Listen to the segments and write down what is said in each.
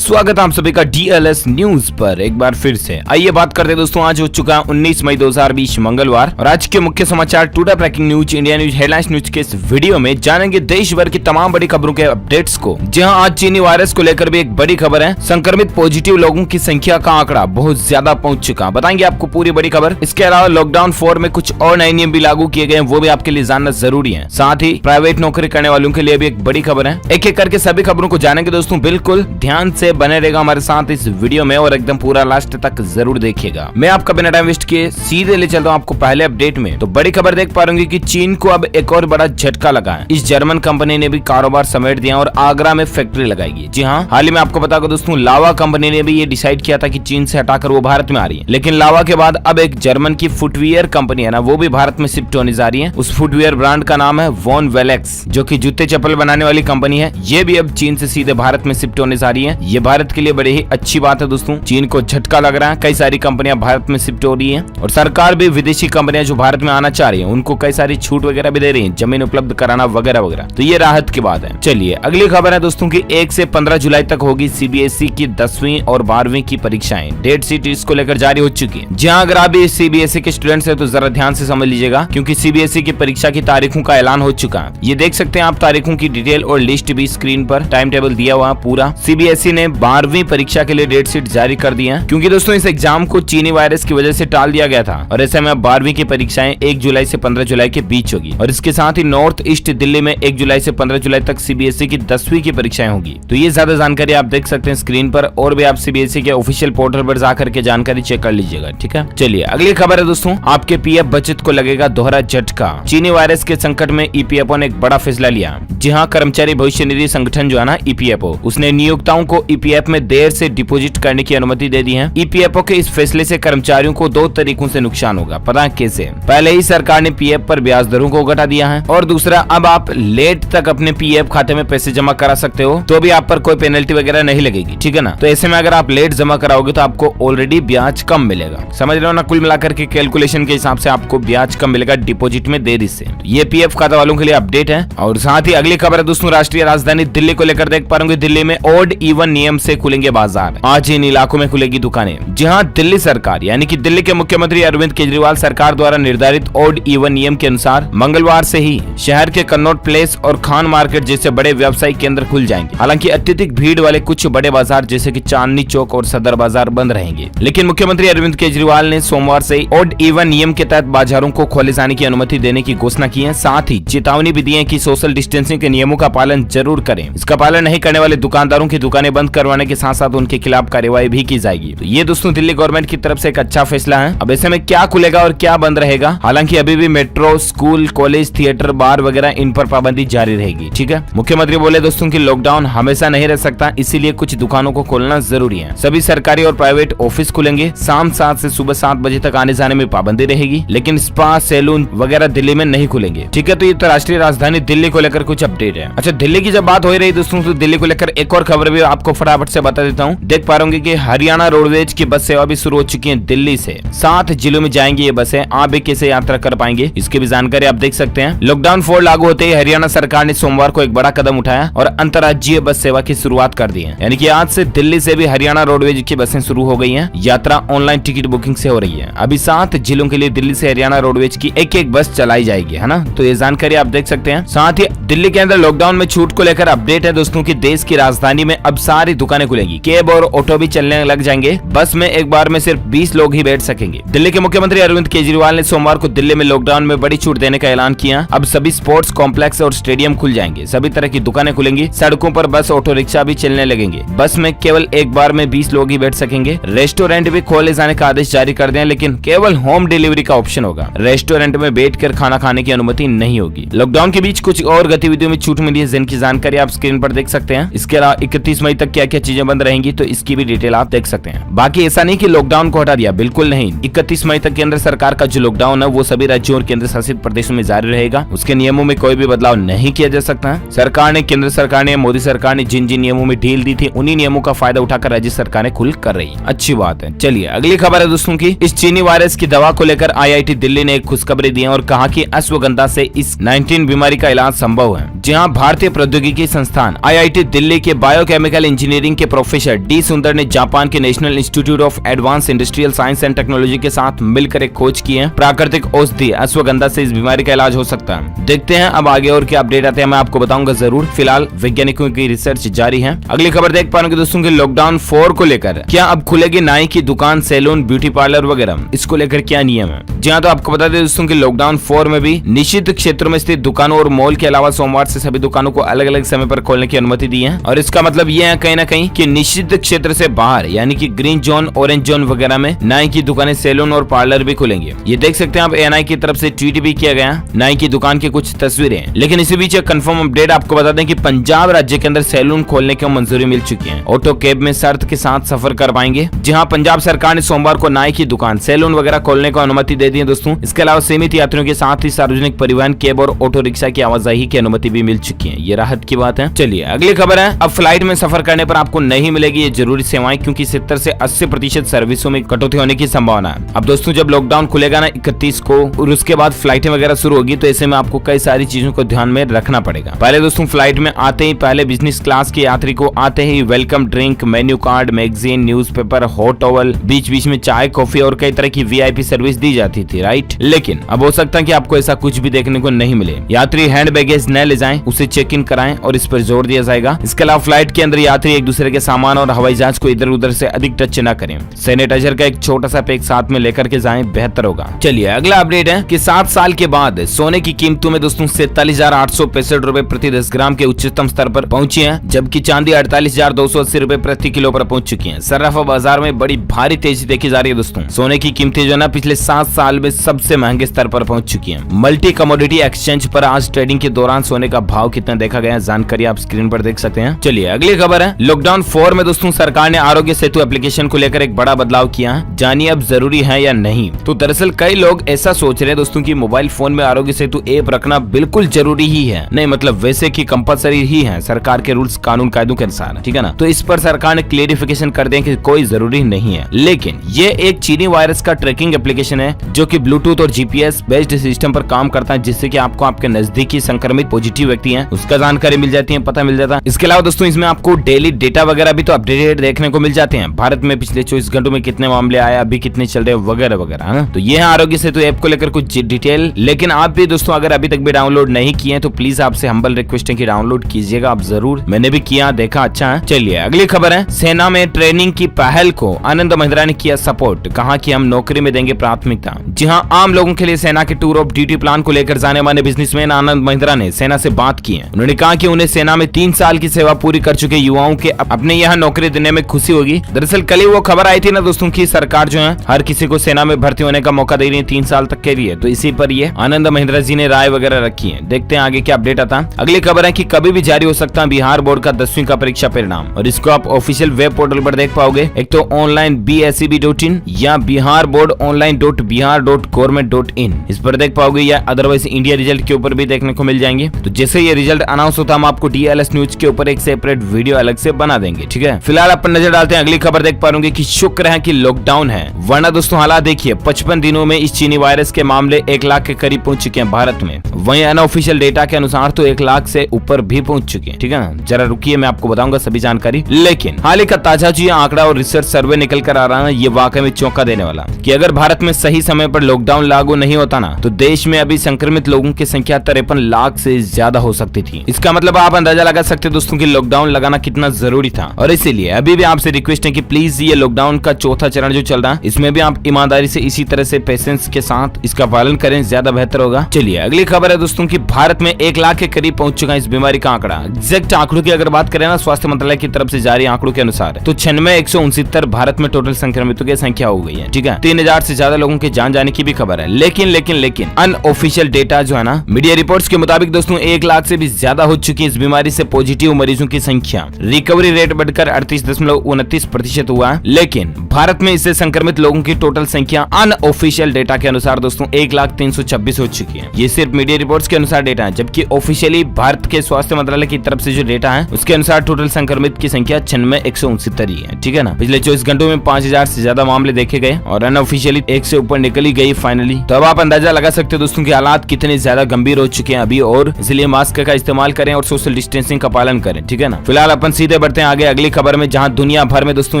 स्वागत है आप सभी का DLS न्यूज पर एक बार फिर से। आइए बात करते हैं दोस्तों, आज हो चुका है 19 मई 2020 मंगलवार और आज के मुख्य समाचार today breaking news India news headlines news के इस वीडियो में जानेंगे देश भर की तमाम बड़ी खबरों के अपडेट्स को। जहां आज चीनी वायरस को लेकर भी एक बड़ी खबर है, संक्रमित पॉजिटिव लोगों की संख्या का आंकड़ा बहुत ज्यादा पहुंच चुका। बताएंगे आपको पूरी बड़ी खबर। इसके अलावा लॉकडाउन 4 में कुछ और नए नियम भी लागू किए गए हैं, वो भी आपके लिए जानना जरूरी है। साथ ही प्राइवेट नौकरी करने वालों के लिए भी एक बड़ी खबर है। एक एक करके सभी खबरों को जानेंगे दोस्तों, बिल्कुल ध्यान से बने रहेगा हमारे साथ इस वीडियो में और एकदम पूरा लास्ट तक जरूर देखिएगा। मैं आपका बिना टाइम वेस्ट किए सीधे ले चलता हूँ आपको पहले अपडेट में। तो बड़ी खबर देख पा रहे कि चीन को अब एक और बड़ा झटका लगा है। इस जर्मन कंपनी ने भी कारोबार समेट दिया और आगरा में फैक्ट्री लगाएगी। जी हाँ, हाल ही में आपको बता दोस्तों, लावा कंपनी ने भी ये डिसाइड किया था कि चीन से हटाकर वो भारत में आ रही है, लेकिन लावा के बाद अब एक जर्मन की फुटवियर कंपनी है ना, वो भी भारत में शिफ्ट होने जा रही है। उस फुटवियर ब्रांड का नाम है वॉन वेलेक्स, जो की जूते चप्पल बनाने वाली कंपनी है। ये भी अब चीन से सीधे भारत में शिफ्ट होने जा रही है। ये भारत के लिए बड़ी ही अच्छी बात है दोस्तों। चीन को झटका लग रहा है, कई सारी कंपनियां भारत में शिफ्ट हो रही हैं और सरकार भी विदेशी कंपनियां जो भारत में आना चाह रही हैं उनको कई सारी छूट वगैरह भी दे रही है, जमीन उपलब्ध कराना वगैरह वगैरह। तो ये राहत की बात है। चलिए अगली खबर है दोस्तों की 1 से 15 जुलाई तक होगी CBSE की 10वीं और 12वीं की परीक्षाएं। डेट शीट इसको लेकर जारी हो चुकी है। जहाँ अगर आप CBSE के स्टूडेंट्स है तो जरा ध्यान से समझ लीजिएगा, क्योंकि CBSE की परीक्षा की तारीखों का ऐलान हो चुका है। ये देख सकते हैं आप तारीखों की डिटेल और लिस्ट भी स्क्रीन पर टाइम टेबल दिया हुआ पूरा। CBSE ने 12वीं परीक्षा के लिए डेट शीट जारी कर दी है, क्योंकि दोस्तों इस एग्जाम को चीनी वायरस की वजह से टाल दिया गया था और ऐसे में अब 12वीं की परीक्षाएं 1 जुलाई से 15 जुलाई के बीच होगी। और इसके साथ ही नॉर्थ ईस्ट दिल्ली में 1 जुलाई से 15 जुलाई तक CBSE की 10वीं की परीक्षाएं होगी। तो ये ज्यादा जानकारी आप देख सकते हैं स्क्रीन पर, और भी आप CBSE के ऑफिशियल पोर्टल पर जाकर के जानकारी चेक कर लीजिएगा। ठीक है, चलिए अगली खबर है दोस्तों, आपके PF बचत को लगेगा दोहरा झटका। चीनी वायरस के संकट में EPFO ने एक बड़ा फैसला लिया। जी हाँ, कर्मचारी भविष्य निधि संगठन जो है ना EPFO, उसने नियोक्ताओं को EPF में देर से डिपॉजिट करने की अनुमति दे दी है। EPFO के इस फैसले से कर्मचारियों को 2 तरीकों से नुकसान होगा। पता है कैसे? पहले ही सरकार ने PF पर ब्याज दरों को घटा दिया है, और दूसरा अब आप लेट तक अपने PF खाते में पैसे जमा करा सकते हो, तो भी आप पर कोई पेनल्टी वगैरह नहीं लगेगी। ठीक है ना? तो ऐसे में अगर आप लेट जमा कराओगे तो आपको ऑलरेडी ब्याज कम मिलेगा। समझ रहे हो ना? कुल मिलाकर के कैलकुलेशन के हिसाब से आपको ब्याज कम मिलेगा डिपॉजिट में देरी से। ये PF खाता वालों के लिए अपडेट है। और साथ ही अगली खबर है दोस्तों, राष्ट्रीय राजधानी दिल्ली को लेकर देख पा रहे होंगे, दिल्ली में ऑड इवन नियम से खुलेंगे बाजार। आज इन इलाकों में खुलेगी दुकानें। जी हाँ, दिल्ली सरकार यानी कि दिल्ली के मुख्यमंत्री अरविंद केजरीवाल सरकार द्वारा निर्धारित ऑड इवन नियम के अनुसार मंगलवार से ही शहर के कन्नॉट प्लेस और खान मार्केट जैसे बड़े व्यवसायिक केंद्र खुल जाएंगे। हालांकि अत्यधिक भीड़ वाले कुछ बड़े बाजार जैसे कि चांदनी चौक और सदर बाजार बंद रहेंगे, लेकिन मुख्यमंत्री अरविंद केजरीवाल ने सोमवार से ऑड इवन नियम के तहत बाजारों को खोले जाने की अनुमति देने की घोषणा की है। साथ ही चेतावनी भी दी है कि सोशल डिस्टेंसिंग के नियमों का पालन जरूर करें। इसका पालन नहीं करने वाले दुकानदारों की दुकानें बंद करवाने के साथ साथ उनके खिलाफ कार्रवाई भी की जाएगी। तो ये दोस्तों दिल्ली गवर्नमेंट की तरफ से एक अच्छा फैसला है। अब ऐसे में क्या खुलेगा और क्या बंद रहेगा? हालांकि अभी भी मेट्रो, स्कूल, कॉलेज, थिएटर, बार वगैरह इन पर पाबंदी जारी रहेगी। ठीक है, मुख्यमंत्री बोले दोस्तों कि लॉकडाउन हमेशा नहीं रह सकता, इसीलिए कुछ दुकानों को खोलना जरूरी है। सभी सरकारी और प्राइवेट ऑफिस खुलेंगे। शाम 7 से सुबह 7 बजे तक आने जाने में पाबंदी रहेगी, लेकिन स्पा, सैलून वगैरह दिल्ली में नहीं खुलेंगे। ठीक है, तो ये तो राष्ट्रीय राजधानी दिल्ली को लेकर कुछ अपडेट है। अच्छा, दिल्ली की जब बात हो रही दोस्तों, तो दिल्ली को लेकर एक और खबर भी आपको फटाफट से बता देता हूँ। देख पा रहे कि हरियाणा रोडवेज की बस सेवा भी शुरू हो चुकी है। दिल्ली से 7 जिलों में जाएंगी ये बसें। आप भी कैसे यात्रा कर पाएंगे इसकी भी जानकारी आप देख सकते हैं। लॉकडाउन 4 लागू होते ही हरियाणा सरकार ने सोमवार को एक बड़ा कदम उठाया और अंतर्राज्यीय बस सेवा की शुरुआत कर दी है। यानी कि आज से दिल्ली से भी हरियाणा रोडवेज की बसें शुरू हो गई हैं। यात्रा ऑनलाइन टिकट बुकिंग से हो रही है। अभी 7 जिलों के लिए दिल्ली से हरियाणा रोडवेज की एक बस चलाई जाएगी, है ना? तो ये जानकारी आप देख सकते हैं। साथ ही दिल्ली के अंदर लॉकडाउन में छूट को लेकर अपडेट है दोस्तों की देश की राजधानी में अब सारी दुकानें खुलेंगी। कैब और ऑटो भी चलने लग जाएंगे। बस में एक बार में सिर्फ 20 लोग ही बैठ सकेंगे। दिल्ली के मुख्यमंत्री अरविंद केजरीवाल ने सोमवार को दिल्ली में लॉकडाउन में बड़ी छूट देने का ऐलान किया। अब सभी स्पोर्ट्स कॉम्प्लेक्स और स्टेडियम खुल जाएंगे। सभी तरह की दुकानें खुलेंगी। सड़कों पर बस, ऑटो रिक्शा भी चलने लगेंगे। बस में केवल एक बार में 20 लोग ही बैठ सकेंगे। रेस्टोरेंट भी खोले जाने का आदेश जारी कर दिया, लेकिन केवल होम डिलीवरी का ऑप्शन होगा। रेस्टोरेंट में बैठकर खाना खाने की अनुमति नहीं होगी। लॉकडाउन के बीच कुछ और गतिविधियों में छूट मिली है, जिनकी जानकारी आप स्क्रीन पर देख सकते हैं। इसके अलावा 31 मई तक क्या क्या चीजें बंद रहेंगी, तो इसकी भी डिटेल आप देख सकते हैं। बाकी ऐसा नहीं कि लॉकडाउन को हटा दिया, बिल्कुल नहीं। 31 मई तक केंद्र सरकार का जो लॉकडाउन है वो सभी राज्यों और केंद्र शासित प्रदेशों में जारी रहेगा। उसके नियमों में कोई भी बदलाव नहीं किया जा सकता है। सरकार ने, केंद्र सरकार ने, मोदी सरकार ने जिन जिन नियमों में ढील दी थी, उन्हीं नियमों का फायदा उठाकर राज्य सरकारें खुल कर रही है। अच्छी बात है। चलिए अगली खबर है दोस्तों की, इस चीनी वायरस की दवा को लेकर IIT दिल्ली ने एक खुशखबरी दी है और कहा कि अश्वगंधा से इस 19 बीमारी का इलाज संभव है। जहां भारतीय प्रौद्योगिकी संस्थान IIT दिल्ली के बायोकेमिकल इंजीनियरिंग के प्रोफेसर डी सुंदर ने जापान के national institute of advance industrial science and technology के साथ मिलकर एक खोज की है। प्राकृतिक औषधि अश्वगंधा से इस बीमारी का इलाज हो सकता है। देखते हैं अब आगे और क्या अपडेट आते हैं, मैं आपको बताऊंगा जरूर। फिलहाल वैज्ञानिकों की रिसर्च जारी है। अगली खबर देख पा रहे दोस्तों की लॉकडाउन 4 को लेकर क्या अब खुलेगी नाई की दुकान, सैलून, ब्यूटी पार्लर वगैरह, इसको लेकर क्या नियम है। जी हाँ, तो आपको बता दें दोस्तों की लॉकडाउन 4 में भी निश्चित क्षेत्रों में स्थित दुकानों और मॉल के अलावा सोमवार से सभी दुकानों को अलग अलग समय पर खोलने की अनुमति दी है। और इसका मतलब ये है कहीं ना कहीं कि निश्चित क्षेत्र से बाहर यानी कि ग्रीन जोन, ऑरेंज जोन वगैरह में नाई की दुकानें, सैलून और पार्लर भी खुलेंगे। ये देख सकते हैं आप, एएनआई की तरफ से ट्वीट भी किया गया नाई की दुकान की कुछ तस्वीरें। लेकिन इसी बीच एक कंफर्म अपडेट आपको बता दें कि पंजाब राज्य के अंदर सैलून खोलने की मंजूरी मिल चुकी है। ऑटो कैब में शर्त के साथ सफर कर पाएंगे। जी हाँ, पंजाब सरकार ने सोमवार को नाई की दुकान, सैलून वगैरह खोलने को अनुमति दे दी है दोस्तों। इसके अलावा सीमित यात्रियों के साथ ही सार्वजनिक परिवहन, कैब और ऑटो रिक्शा की आवाजाही की अनुमति भी मिल चुकी है। ये राहत की बात है। चलिए अगली खबर है, अब फ्लाइट में सफर करने पर आपको नहीं मिलेगी ये जरूरी सेवाएं, क्योंकि 70 से 80% सर्विसों में कटौती होने की संभावना है। अब दोस्तों जब लॉकडाउन खुलेगा ना 31 को और उसके बाद फ्लाइटें वगैरह शुरू होगी, तो ऐसे में आपको कई सारी चीजों को ध्यान में रखना पड़ेगा। पहले दोस्तों फ्लाइट में आते ही पहले बिजनेस क्लास के यात्री को आते ही welcome drink, menu card, magazine, newspaper, hot towel, बीच बीच में चाय, कॉफी और कई तरह की वीआईपी सर्विस दी जाती थी, राइट। लेकिन अब हो सकता है कि आपको ऐसा कुछ भी देखने को नहीं मिले। यात्री हैंड बैगेज न ले जाएं, उसे चेक इन कराएं और इस पर जोर दिया जाएगा। इसके अलावा फ्लाइट के अंदर यात्री एक दूसरे के सामान और हवाई जहाज को इधर उधर से अधिक टच न करें। सैनिटाइजर का एक छोटा सा पैक साथ में लेकर के जाएं, बेहतर होगा। चलिए अगला अपडेट है कि 7 साल के बाद सोने की कीमतों में दोस्तों 47,865 रुपए प्रति 10 ग्राम के उच्चतम स्तर पर पहुंची है, जबकि चांदी 48,280 रुपए प्रति किलो पर पहुंच चुकी है। सर्राफा बाजार में बड़ी भारी तेजी देखी जा रही है दोस्तों। सोने की कीमतें जो है ना पिछले 7 साल में सबसे महंगे स्तर पर पहुंच चुकी है। मल्टी कमोडिटी एक्सचेंज पर आज ट्रेडिंग के दौरान सोने का भाव कितना देखा गया, जानकारी आप स्क्रीन पर देख सकते हैं। चलिए अगली खबर है, लॉकडाउन 4 में दोस्तों सरकार ने आरोग्य सेतु एप्लीकेशन को लेकर एक बड़ा बदलाव किया है। जानिए अब जरूरी है या नहीं। तो दरअसल कई लोग ऐसा सोच रहे हैं दोस्तों कि मोबाइल फोन में आरोग्य सेतु ऐप रखना बिल्कुल जरूरी ही है। नहीं मतलब वैसे की कंपलसरी ही है सरकार के रूल्स, कानून कायदों के अनुसार, ठीक है ना। तो इस पर सरकार ने क्लेरिफिकेशन कर दिया कि कोई जरूरी नहीं है। लेकिन ये एक चीनी वायरस का ट्रैकिंग एप्लीकेशन है जो कि ब्लूटूथ और जीपीएस बेस्ड सिस्टम पर काम करता है, जिससे कि आपको आपके नजदीकी संक्रमित पॉजिटिव व्यक्ति हैं उसका जानकारी मिल जाती है, पता मिल जाता है। इसके अलावा दोस्तों इसमें आपको डेली डेटा वगैरह भी तो अपडेटेड देखने को मिल जाते हैं। भारत में पिछले 24 घंटों में कितने मामले आए, अभी कितने चल रहे वगैरह वगैरह, है। तो ये है आरोग्य सेतु ऐप को लेकर कुछ डिटेल। लेकिन आप भी दोस्तों अगर अभी तक भी डाउनलोड नहीं किए तो प्लीज आपसे हम्बल रिक्वेस्ट है कि डाउनलोड कीजिएगा आप जरूर। मैंने भी किया, देखा, अच्छा है। चलिए अगली खबर है, सेना में ट्रेनिंग की पहल को आनंद महिंद्रा ने किया सपोर्ट, कहा कि हम नौकरी में देंगे प्राथमिकता। जी हाँ, आम लोगों के लिए सेना के टूर ऑफ ड्यूटी प्लान को लेकर जाने माने बिजनेसमैन आनंद महिंद्रा ने सेना से बात की है। उन्होंने कहा कि उन्हें सेना में 3 साल की सेवा पूरी कर चुके युवाओं के अपने यहाँ नौकरी देने में खुशी होगी। दरअसल कल ही वो खबर आई थी ना दोस्तों की सरकार जो है हर किसी को सेना में भर्ती होने का मौका दे रही है 3 साल तक के लिए। तो इसी पर ये आनंद महिंद्रा जी ने राय वगैरह रखी है। देखते हैं आगे क्या अपडेट आता है। अगली खबर है कि कभी भी जारी हो सकता है बिहार बोर्ड का 10वीं का परीक्षा परिणाम, और इसको आप ऑफिशियल वेब पोर्टल पर देख पाओगे। एक तो ऑनलाइन BSEB.in या बिहार बोर्ड online.bihar.government.in इस पर देख पाओगे, या अदरवाइज इंडिया रिजल्ट के ऊपर भी देखने को मिल जाएंगे। तो जैसे ये रिजल्ट अनाउंस होता है हम आपको DLS न्यूज के ऊपर एक सेपरेट वीडियो अलग से बना देंगे, ठीक है। फिलहाल अपन नजर डालते हैं अगली खबर देख पाओगे कि शुक्र है कि लॉकडाउन है, वरना दोस्तों हालात देखिए 55 दिनों में इस चीनी वायरस के मामले 1 लाख के करीब पहुंच चुके हैं भारत में। वहीं अनऑफिशियल डेटा के अनुसार तो 1 लाख से ऊपर भी पहुंच चुके हैं, ठीक है ना। जरा रुकिए मैं आपको बताऊंगा सभी जानकारी। लेकिन हाल ही का ताजा जो आंकड़ा और रिसर्च सर्वे निकल कर आ रहा है, ये वाकई में चौंका देने वाला कि अगर भारत में सही समय पर लॉकडाउन लागू नहीं होता ना तो देश में अभी संक्रमित लोगों की संख्या 53 लाख से ज्यादा हो सकती थी। इसका मतलब आप अंदाजा लगा सकते हैं दोस्तों कि लॉकडाउन लगाना कितना जरूरी था। और इसीलिए अभी भी आपसे रिक्वेस्ट है कि प्लीज ये लॉकडाउन का चौथा चरण जो चल रहा है इसमें भी आप ईमानदारी से इसी तरह से पेशेंस के साथ इसका पालन करें, ज्यादा बेहतर होगा। चलिए अगली खबर है दोस्तों कि भारत में 1 लाख के करीब पहुंच चुका है इस बीमारी का आंकड़ा। एग्जैक्ट आंकड़ों की अगर बात करें ना स्वास्थ्य मंत्रालय की तरफ से जारी आंकड़ों के अनुसार तो 96,169 भारत में टोटल संक्रमितों की संख्या हो गई है, ठीक है। 3,000 से ज्यादा लोगों के जान जाने की भी खबर है। लेकिन अनऑफिशियल डेटा जो है ना मीडिया रिपोर्ट्स के मुताबिक दोस्तों 1 लाख से भी ज्यादा हो चुकी है इस बीमारी से पॉजिटिव मरीजों की संख्या। रिकवरी रेट बढ़कर 38.29% हुआ है। लेकिन भारत में इससे संक्रमित लोगों की टोटल संख्या अनऑफिशियल डेटा के अनुसार दोस्तों 1,03,26 हो चुकी है। ये सिर्फ मीडिया रिपोर्ट्स के अनुसार डेटा है, जबकि ऑफिशियली भारत के स्वास्थ्य मंत्रालय की तरफ से जो डेटा है उसके अनुसार टोटल संक्रमित की संख्या 96,169 है, ठीक है ना। पिछले 24 घंटों में 5,000 से ज्यादा मामले देखे गए और अनऑफिशियली 1 से ऊपर निकली गई फाइनली। तो अब आप अंदाजा लगा सकते हैं दोस्तों कि हालात कितने ज्यादा गंभीर हो चुके हैं अभी, और इसलिए मास्क का इस्तेमाल करें और सोशल डिस्टेंसिंग का पालन करें, ठीक है ना। फिलहाल अपन सीधा सीधे बढ़ते हैं आगे अगली खबर में, जहां दुनिया भर में दोस्तों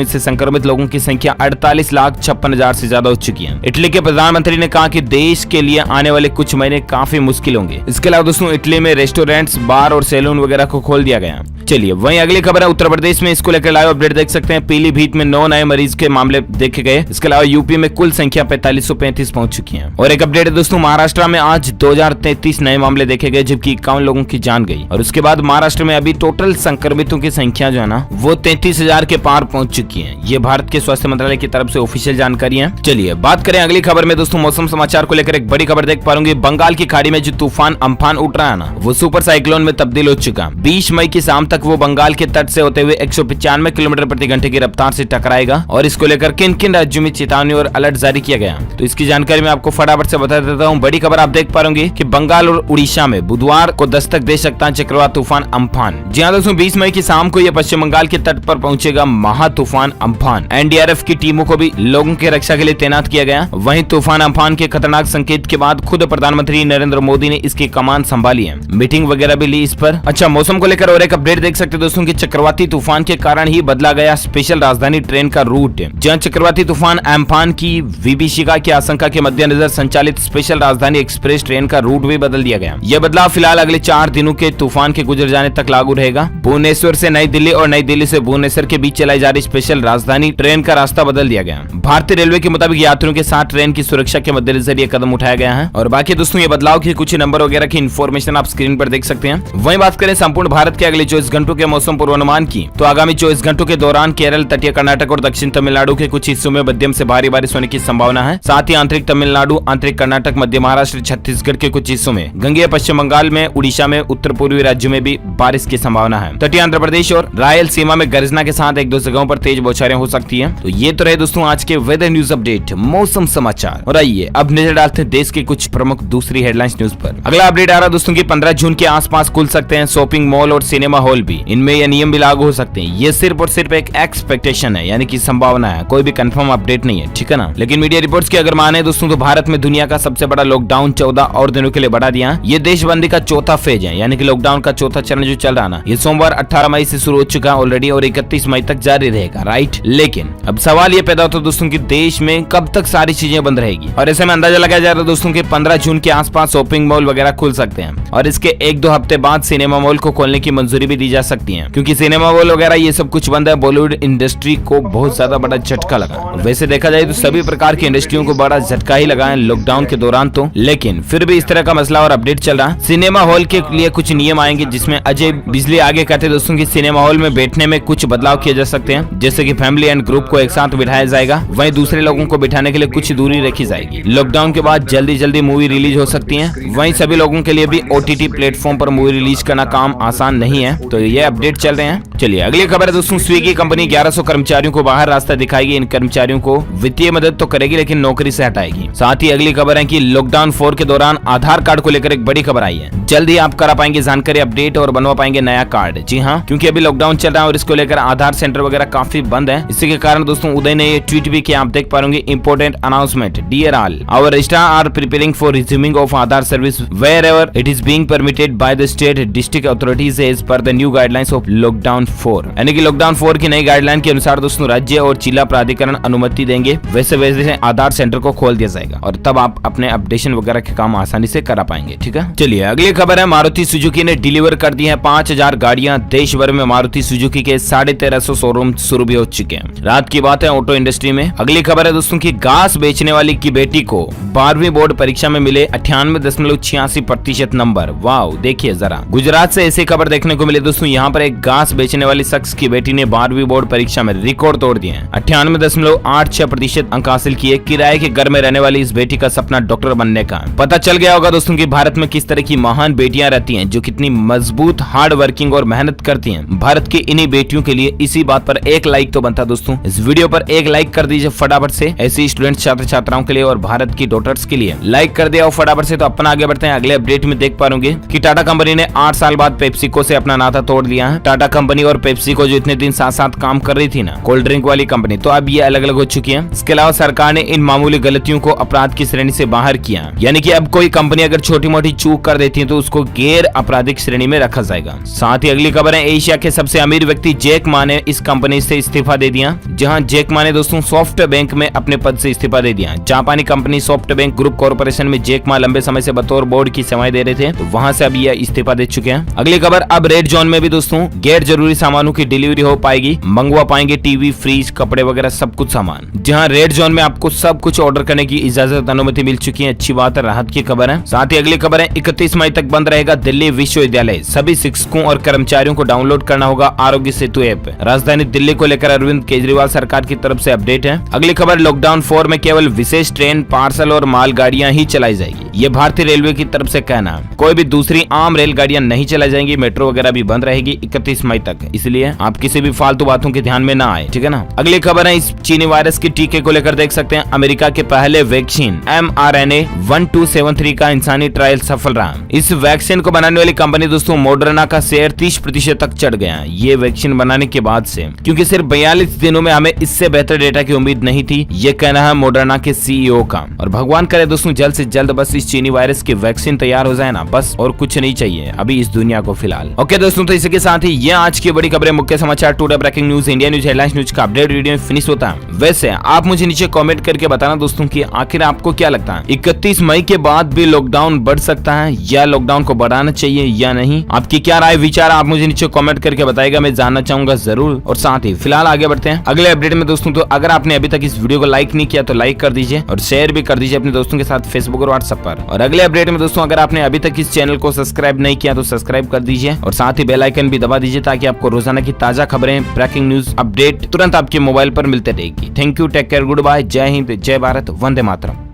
इससे संक्रमित लोगों की संख्या 48,56,000 से ज्यादा हो चुकी है। इटली के प्रधानमंत्री ने कहा कि देश के लिए आने वाले कुछ महीने काफी मुश्किल होंगे। इसके अलावा दोस्तों इटली में रेस्टोरेंट्स, बार और सैलून वगैरह को खोल दिया गया। चलिए वहीं अगली खबर है उत्तर प्रदेश में, इसको लेकर लाइव अपडेट देख सकते हैं। पीलीभीत में 9 नए मरीज के मामले देखे गए। इसके अलावा यूपी में कुल संख्या 4535 पहुंच चुकी है। और एक अपडेट है दोस्तों, महाराष्ट्र में आज 2033 नए मामले देखे गए, जबकि 51 लोगों की जान गई। और उसके बाद महाराष्ट्र में अभी टोटल संक्रमितों की संख्या जो है ना वो 33,000 के पार पहुंच चुकी है। ये भारत के स्वास्थ्य मंत्रालय की तरफ से ऑफिशियल जानकारी है। चलिए बात करें अगली खबर में दोस्तों, मौसम समाचार को लेकर एक बड़ी खबर देख पा रहे, बंगाल की खाड़ी में जो तूफान अम्फान उठ रहा है ना वो सुपर साइक्लोन में तब्दील हो चुका। 20 मई की शाम तक वो बंगाल के तट से होते हुए 195 किलोमीटर प्रति घंटे की रफ्तार से टकराएगा। और इसको लेकर किन किन राज्यों में चेतावनी और अलर्ट जारी किया गया, तो इसकी जानकारी मैं आपको फटाफट से बता देता हूँ। बड़ी खबर आप देख पा रहे कि बंगाल और उड़ीसा में बुधवार को दस्तक दे सकता है चक्रवात तूफान अम्फान। जी हाँ दोस्तों, 20 मई की शाम को यह पश्चिम बंगाल के तट पर पहुंचेगा महा तूफान अम्फान। एनडीआरएफ की टीमों को भी लोगों की रक्षा के लिए तैनात किया गया। वहीं तूफान अम्फान के खतरनाक संकेत के बाद खुद प्रधानमंत्री नरेंद्र मोदी ने इसकी कमान संभाली है, मीटिंग वगैरह भी ली इस पर। अच्छा, मौसम को लेकर और एक अपडेट देख सकते हैं दोस्तों कि चक्रवाती तूफान के कारण ही बदला गया स्पेशल राजधानी ट्रेन का रूट। जहां चक्रवाती तूफान अम्फान की विभीषिका की आशंका के मद्देनजर संचालित स्पेशल राजधानी एक्सप्रेस ट्रेन का रूट भी बदल दिया गया। यह बदलाव फिलहाल अगले 4 दिनों के तूफान के गुजर जाने तक लागू रहेगा। भुवनेश्वर से नई दिल्ली और नई दिल्ली से भुवनेश्वर के बीच चलाई जा रही स्पेशल राजधानी ट्रेन का रास्ता बदल दिया गया। भारतीय रेलवे के मुताबिक यात्रियों के साथ ट्रेन की सुरक्षा के मद्देनजर यह कदम उठाया गया है। और बाकी दोस्तों ये बदलाव के कुछ नंबर वगैरह की इन्फॉर्मेशन आप स्क्रीन पर देख सकते हैं। वहीं बात करें संपूर्ण भारत के अगले 24 घंटों के मौसम पूर्वानुमान की, तो आगामी 24 घंटों के दौरान केरल, तटीय कर्नाटक और दक्षिण तमिलनाडु के कुछ हिस्सों में मध्यम से भारी बारिश होने की संभावना है। साथ ही आंतरिक तमिलनाडु, आंतरिक कर्नाटक, मध्य महाराष्ट्र, छत्तीसगढ़ के कुछ हिस्सों में, गंगेय पश्चिम बंगाल में, उड़ीसा में, उत्तर पूर्वी राज्यों में भी बारिश की संभावना है। तटीय आंध्र प्रदेश और रायलसीमा में गर्जना के साथ 1-2 जगहों पर तेज बौछारें हो सकती है। तो ये तो रहे दोस्तों आज के वेदर न्यूज अपडेट, मौसम समाचार। और आइए अब नजर डालते हैं देश के कुछ प्रमुख दूसरी हेडलाइंस न्यूज पर। अगला अपडेट आ रहा दोस्तों की 15 जून के आसपास खुल सकते हैं शॉपिंग मॉल और सिनेमा हॉल भी। इनमें यह नियम भी लागू हो सकते हैं। ये सिर्फ और सिर्फ एक एक्सपेक्टेशन है, यानी कि संभावना है, कोई भी कंफर्म अपडेट नहीं है, ठीक है ना। लेकिन मीडिया रिपोर्ट्स की अगर माने दोस्तों तो भारत में दुनिया का सबसे बड़ा लॉकडाउन 14 और दिनों के लिए बढ़ा दिया। ये देशबंदी का चौथा फेज है, यानी कि लॉकडाउन का चौथा चरण जो चल रहा ना, ये सोमवार 18 मई से शुरू हो चुका ऑलरेडी और 31 मई तक जारी रहेगा, राइट। लेकिन अब सवाल ये पैदा होता है दोस्तों कि देश में कब तक सारी चीजें बंद रहेगी। और ऐसे में अंदाजा लगाया जा रहा है दोस्तों कि 15 जून के आसपास शॉपिंग मॉल वगैरह खुल सकते हैं और इसके 1-2 हफ्ते बाद सिनेमा मॉल को खोलने की मंजूरी भी दी जा सकती है, क्योंकि सिनेमा मॉल वगैरह ये सब कुछ बंद है। बॉलीवुड इंडस्ट्री को बहुत ज्यादा बड़ा झटका लगा। वैसे देखा जाए तो सभी प्रकार की इंडस्ट्रियों को बड़ा झटका ही लगा है लॉकडाउन के दौरान तो, लेकिन फिर भी इस तरह का मसला और अपडेट चल रहा। सिनेमा हॉल के लिए कुछ नियम आएंगे, जिसमें अजय बिजली आगे कहते हैं दोस्तों कि सिनेमा हॉल में बैठने में कुछ बदलाव किए जा सकते हैं, जैसे कि फैमिली एंड ग्रुप को एक साथ बिठाया जाएगा, वहीं दूसरे लोगों को बिठाने के लिए कुछ दूरी रखी जाएगी। लॉकडाउन के बाद जल्दी मूवी रिलीज हो सकती है। वहीं सभी लोगों के लिए भी OTT प्लेटफॉर्म पर मूवी रिलीज करना काम आसान नहीं है। तो ये अपडेट चल रहे हैं। चलिए अगली खबर है दोस्तों, स्विगी कंपनी 1100 कर्मचारियों को बाहर रास्ता दिखाएगी। इन कर्मचारियों को वित्तीय मदद तो करेगी लेकिन नौकरी से हटाएगी। साथ ही अगली खबर है कि लॉकडाउन 4 के दौरान आधार कार्ड को लेकर एक बड़ी खबर आई है। जल्द ही आप करा पाएंगे जानकारी अपडेट और बनवा पाएंगे नया कार्ड। जी हाँ, क्योंकि अभी लॉकडाउन चल रहा है और इसको लेकर आधार सेंटर वगैरह काफी बंद है। इसी के कारण दोस्तों उदय ने ये ट्वीट भी किया, आप देख पाएंगे, important announcement, dear all, our registrar are preparing for resuming of Aadhaar service wherever it is being permitted by the state district authorities as per the new guidelines of lockdown 4। यानी कि lockdown 4 की नई guideline के अनुसार दोस्तों राज्य और जिला प्राधिकरण अनुमति देंगे, वैसे आधार सेंटर को खोल दिया जाएगा और तब आप अपने अपडेशन वगैरह के काम आसानी से करा पाएंगे, ठीक है। चलिए अगली खबर है, मारुति सुजुकी ने डिलीवर कर दी है 5000 गाड़ियां। देश भर में मारुति सुजुकी के 1350 शोरूम शुरू भी हो चुके हैं। रात की बात है ऑटो इंडस्ट्री में। अगली खबर है दोस्तों की घास बेचने वाली की बेटी को 12वीं बोर्ड परीक्षा में मिले 98.86% नंबर। वाह, देखिए जरा, गुजरात से ऐसी खबर देखने को मिली दोस्तों। यहाँ पर एक घास बेचने वाली शख्स की बेटी ने 12वीं बोर्ड परीक्षा में रिकॉर्ड तोड़ दिए हैं। 98.86% अंक हासिल किए। किराए के घर में रहने वाली इस बेटी का सपना डॉक्टर बनने का। पता चल गया होगा दोस्तों कि भारत में किस तरह की महान बेटियां रहती हैं जो कितनी मजबूत, हार्ड वर्किंग और मेहनत करती हैं। भारत की इन्हीं बेटियों के लिए इसी बात पर एक लाइक तो बनता दोस्तों। इस वीडियो पर एक लाइक कर दीजिए फटाफट से, ऐसी स्टूडेंट छात्र छात्राओं के लिए और भारत की डॉटर्स के लिए लाइक कर दिया और फटाफट से। तो अपना आगे बढ़ते हैं। अगले अपडेट में देख पाओगे कि टाटा कंपनी ने 8 साल बाद पेप्सिको से अपना नाता तोड़ लिया है। टाटा कंपनी और पेप्सी को जो इतने दिन साथ साथ काम कर रही थी ना कोल्ड ड्रिंक वाली कंपनी, तो अब ये अलग अलग हो चुकी है। इसके अलावा सरकार ने इन मामूली गलतियों को अपराध की श्रेणी से बाहर किया, यानी कि अब कोई कंपनी अगर छोटी मोटी चूक कर देती है तो उसको गैर आपराधिक श्रेणी में रखा जाएगा। साथ ही अगली खबर है, एशिया के सबसे अमीर व्यक्ति जैक मा ने इस कंपनी से इस्तीफा दे दिया। जहां जैक मा ने दोस्तों सॉफ्ट बैंक में अपने पद से इस्तीफा दे दिया। जापानी company soft bank group corporation में जैक मा लंबे समय से बतौर बोर्ड की सेवाएं दे रहे थे, तो वहां से अब ये इस्तीफा दे चुके हैं। अगली खबर, अब रेड जोन में भी दोस्तों गैर जरूरी सामानों की डिलीवरी हो पाएगी, मंगवा पाएंगे टीवी, फ्रिज, कपड़े वगैरह सब कुछ सामान। जहां रेड जोन में आपको सब कुछ ऑर्डर करने की इजाजत, अनुमति मिल चुकी है। अच्छी बात है, राहत की खबर है। साथ ही अगली खबर है, 31 मई तक बंद रहेगा दिल्ली विश्वविद्यालय। सभी शिक्षकों और कर्मचारियों को डाउनलोड करना होगा आरोग्य सेतु ऐप। राजधानी दिल्ली को लेकर अरविंद केजरीवाल सरकार की तरफ से अपडेट है। अगली खबर, लॉकडाउन 4 में केवल विशेष ट्रेन, पार्सल और मालगाड़ियां ही चलाई जाएगी। ये भारतीय रेलवे की तरफ से कहना है। कोई भी दूसरी आम रेलगाड़ियां नहीं चलाई जाएंगी। मेट्रो वगैरह भी बंद रहेगी 31 मई तक, इसलिए आप किसी भी फालतू बातों के ध्यान में ना आए, ठीक है ना। अगली खबर है, इस चीनी वायरस के टीके को लेकर देख सकते हैं, अमेरिका के पहले वैक्सीन mRNA 1273 का इंसानी ट्रायल सफल रहा। इस वैक्सीन को बनाने वाली कंपनी दोस्तों मॉडर्ना का शेयर 30% तक चढ़ गया ये वैक्सीन बनाने के बाद से, क्योंकि सिर्फ 42 दिनों में हमें इससे बेहतर डेटा की उम्मीद नहीं थी, ये कहना है मॉडर्ना के CEO का। और भगवान करे दोस्तों जल्द से जल्द बस इस चीनी वायरस की वैक्सीन तैयार हो जाए ना, बस और कुछ नहीं चाहिए अभी इस दुनिया को फिलहाल। ओके दोस्तों, तो इसी के साथ ही ये आज की बड़ी खबरें, मुख्य समाचार, today breaking news, India news, headlines news का अपडेट वीडियो फिनिश होता है। वैसे आप मुझे नीचे कमेंट करके बताना दोस्तों कि आखिर आपको क्या लगता है, 31 मई के बाद भी लॉकडाउन बढ़ सकता है या लॉकडाउन को बढ़ाना चाहिए या नहीं? आपकी क्या राय विचार आप मुझे नीचे कमेंट करके बताएगा, मैं जानना चाहूंगा जरूर। और साथ ही फिलहाल आगे बढ़ते हैं अगले अपडेट में दोस्तों। तो अगर आपने अभी तक इस वीडियो को लाइक नहीं किया तो लाइक कर दीजिए और शेयर भी कर दीजिए अपने दोस्तों के साथ फेसबुक और व्हाट्सएप पर। और अगले अपडेट में दोस्तों अगर आपने अभी तक इस चैनल को सब्सक्राइब नहीं किया तो सब्सक्राइब कर दीजिए और साथ ही बेल आइकन भी दबा दीजिए ताकि आपको रोजाना की ताजा खबरें, ब्रेकिंग न्यूज अपडेट तुरंत आपके मोबाइल पर मिलते रहेगी। Thank you, take care, goodbye, जय हिंद, जय भारत, वंदे मातरम।